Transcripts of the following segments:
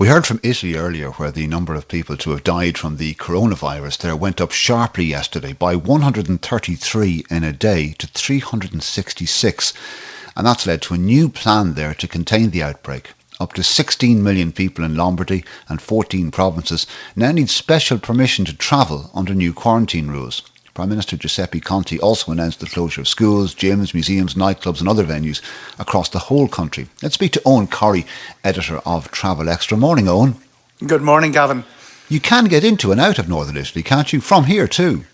We heard from Italy earlier where the number of people to have died from the coronavirus there went up sharply yesterday by 133 in a day to 366. And that's led to a new plan there to contain the outbreak. Up to 16 million people in Lombardy and 14 provinces now need special permission to travel under new quarantine rules. Prime Minister Giuseppe Conte also announced the closure of schools, gyms, museums, nightclubs and other venues across the whole country. Let's speak to Eoghan Corry, editor of Travel Extra. Morning, Eoghan. Good morning, Gavin. You can get into and out of Northern Italy, can't you? From here too.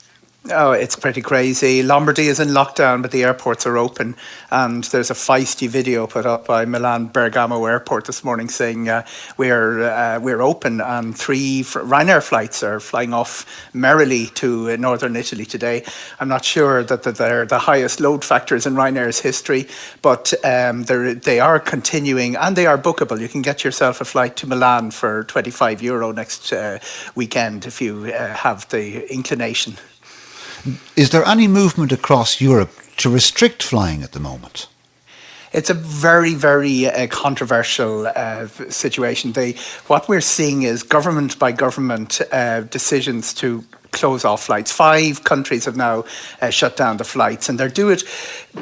Oh, it's pretty crazy. Lombardy is in lockdown, but the airports are open. And there's a feisty video put up by Milan Bergamo Airport this morning saying we're open, and 3 Ryanair flights are flying off merrily to northern Italy today. I'm not sure that they're the highest load factors in Ryanair's history, but they are continuing and they are bookable. You can get yourself a flight to Milan for €25 next weekend if you have the inclination. Is there any movement across Europe to restrict flying at the moment? It's a very, very controversial situation. What we're seeing is government by government decisions to close off flights. 5 countries have now shut down the flights, and they do it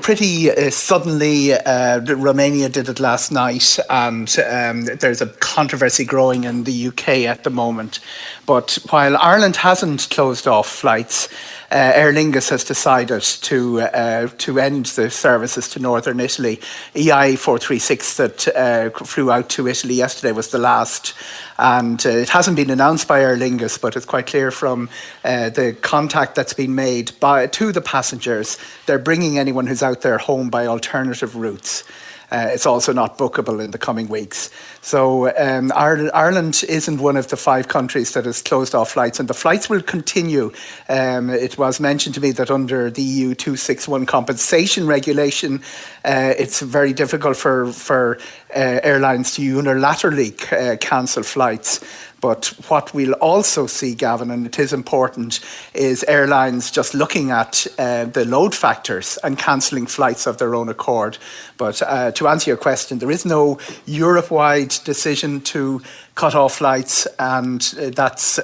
pretty suddenly. Romania did it last night, and there's a controversy growing in the UK at the moment. But while Ireland hasn't closed off flights, Aer Lingus has decided to end the services to northern Italy. EI 436 that flew out to Italy yesterday was the last, and it hasn't been announced by Aer Lingus, but it's quite clear from the contact that's been made to the passengers, they're bringing anyone who's out there home by alternative routes. It's also not bookable in the coming weeks. So Ireland isn't one of the 5 countries that has closed off flights, and the flights will continue. It was mentioned to me that under the EU 261 compensation regulation, it's very difficult for airlines to unilaterally cancel flights. But what we'll also see, Gavin, and it is important, is airlines just looking at the load factors and cancelling flights of their own accord. But to answer your question, there is no Europe-wide decision to cut off flights, and that's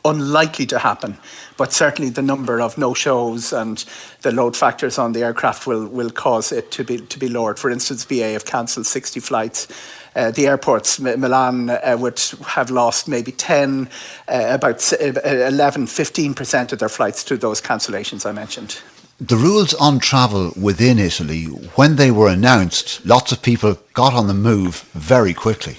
unlikely to happen. But certainly the number of no-shows and the load factors on the aircraft will cause it to be lowered. For instance, BA have cancelled 60 flights. The airports, Milan would have lost maybe 10, about 11, 15% of their flights to those cancellations I mentioned. The rules on travel within Italy, when they were announced, lots of people got on the move very quickly.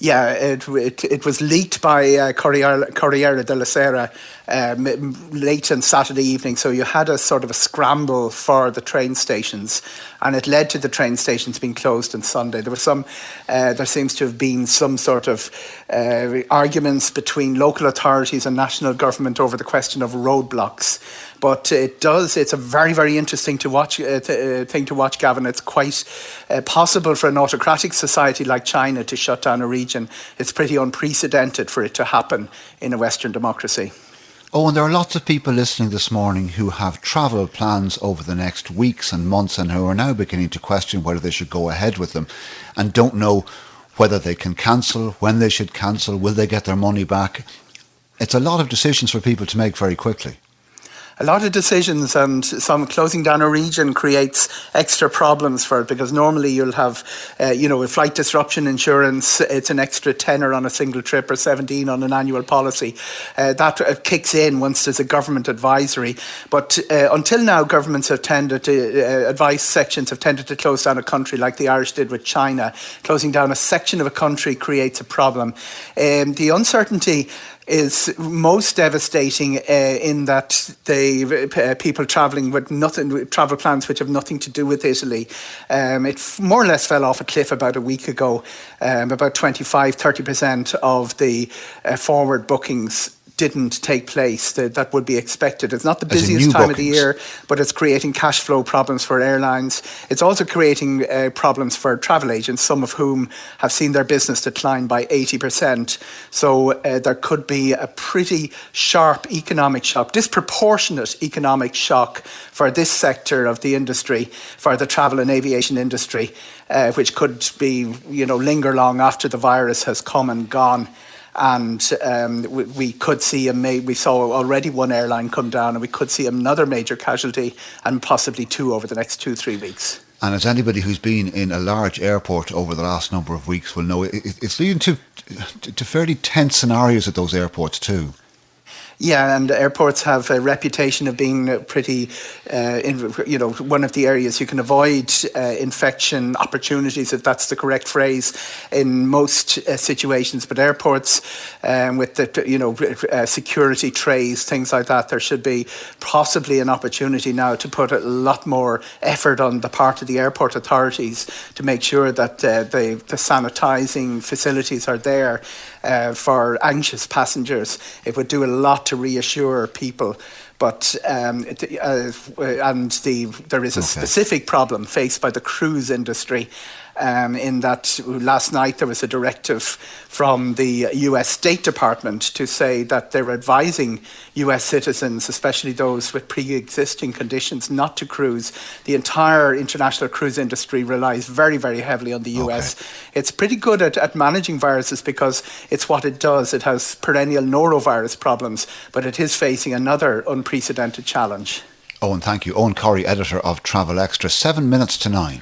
Yeah, it was leaked by Corriere della Sera late on Saturday evening, so you had a sort of a scramble for the train stations, and it led to the train stations being closed on Sunday. There seems to have been some sort of arguments between local authorities and national government over the question of roadblocks. But it's a very, very interesting thing to watch, Gavin. It's quite possible for an autocratic society like China to shut down a region. It's pretty unprecedented for it to happen in a Western democracy. Oh, and there are lots of people listening this morning who have travel plans over the next weeks and months and who are now beginning to question whether they should go ahead with them and don't know whether they can cancel, when they should cancel, will they get their money back. It's a lot of decisions for people to make very quickly. A lot of decisions, and some closing down a region creates extra problems for it, because normally you'll have, with flight disruption insurance, it's an extra tenner on a single trip or 17 on an annual policy. That kicks in once there's a government advisory. But until now, governments have tended to, advice sections have tended to close down a country like the Irish did with China. Closing down a section of a country creates a problem. The uncertainty is most devastating in that people travelling with travel plans which have nothing to do with Italy. It more or less fell off a cliff about a week ago. About 25-30% of the forward bookings didn't take place that would be expected. It's not the As in busiest new time of the bookings. year, but it's creating cash flow problems for airlines. It's also creating problems for travel agents, some of whom have seen their business decline by 80%. So there could be a pretty sharp economic shock, disproportionate economic shock for this sector of the industry, for the travel and aviation industry, which could be, linger long after the virus has come and gone. And we could see we saw already one airline come down, and we could see another major casualty, and possibly two over the next 2-3 weeks. And as anybody who's been in a large airport over the last number of weeks will know, it's leading to fairly tense scenarios at those airports too. Yeah, and airports have a reputation of being pretty, one of the areas you can avoid infection opportunities, if that's the correct phrase, in most situations. But airports, with the security trays, things like that, there should be possibly an opportunity now to put a lot more effort on the part of the airport authorities to make sure that the sanitising facilities are there for anxious passengers. It would do a lot to reassure people. But there is a specific problem faced by the cruise industry, in that last night there was a directive from the US State Department to say that they're advising US citizens, especially those with pre-existing conditions, not to cruise. The entire international cruise industry relies very, very heavily on the US. It's pretty good at managing viruses because it's what it does. It has perennial norovirus problems, but it is facing another unprecedented challenge. Eoghan, thank you. Eoghan Corry, editor of Travel Extra. 7 minutes to 9.